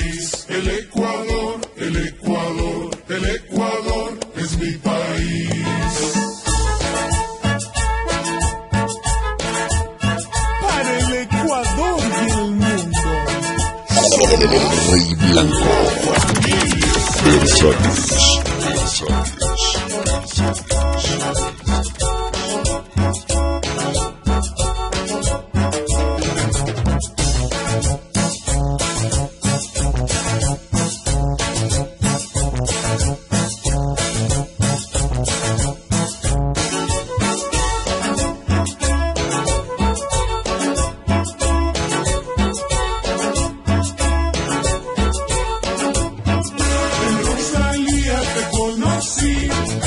país. El Ecuador, el Ecuador, el Ecuador es mi país. Para el Ecuador y el mundo. El Rey Blanco. Versalles.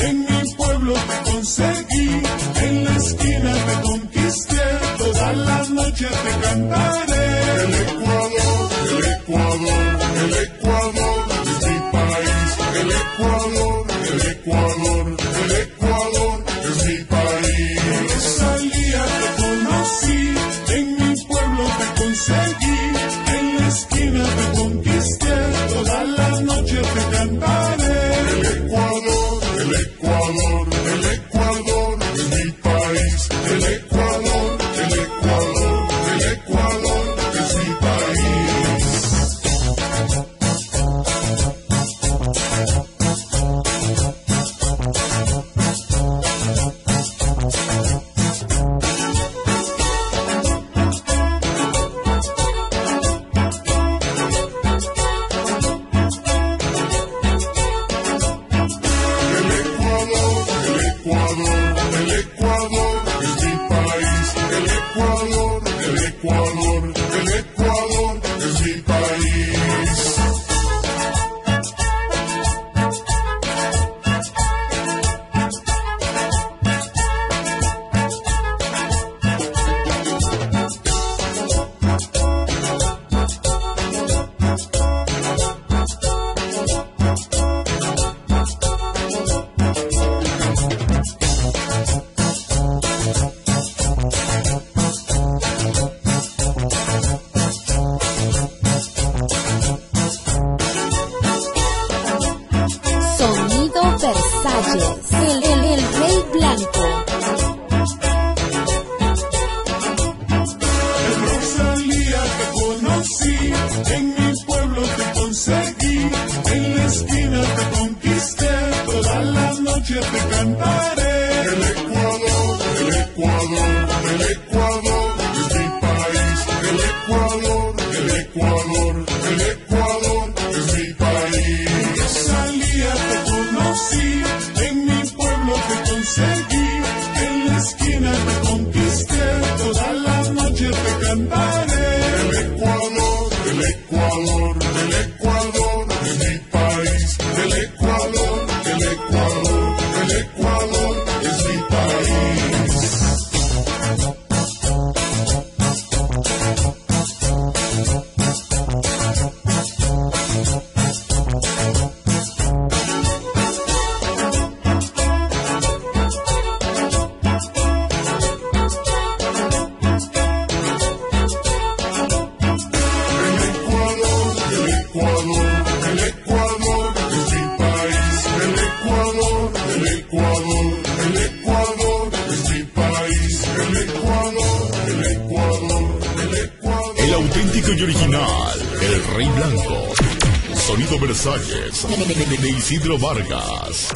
En mi pueblo te conseguí, en la esquina te conquisté, todas las noches te cantaré. El Ecuador, el Ecuador, el Ecuador es mi país. El Ecuador, el Ecuador, el Ecuador es mi país. En Rosalía te conocí, en mi pueblo te conseguí, en la esquina te conquisté, todas las noches te cantaré. El Ecuador, el Ecuador, el Ecuador es mi país. El Ecuador, el Ecuador, el Ecuador es mi país. El Ecuador es mi país. El Ecuador, el Ecuador, el Ecuador es mi país. Sonido Versalles, el Rey Blanco. En Rosalía te conocí, en mi pueblo te conseguí, en la esquina te conquisté, todas las noches te cantaré. El Ecuador, el Ecuador, el Ecuador es mi país. El Ecuador, el Ecuador, el Ecuador es mi país. En Rosalía te conocí, en mi pueblo te conseguí, en la esquina te conquisté, todas las noches te cantaré. El Ecuador, el Ecuador, el Ecuador es mi país. El Ecuador, el Ecuador, el Ecuador es mi país. El Ecuador es mi país. El Ecuador, el Ecuador, el Ecuador es mi país. El Ecuador, el Ecuador, el Ecuador. El auténtico y original, el Rey Blanco. Sonido Versalles, de Isidro Vargas.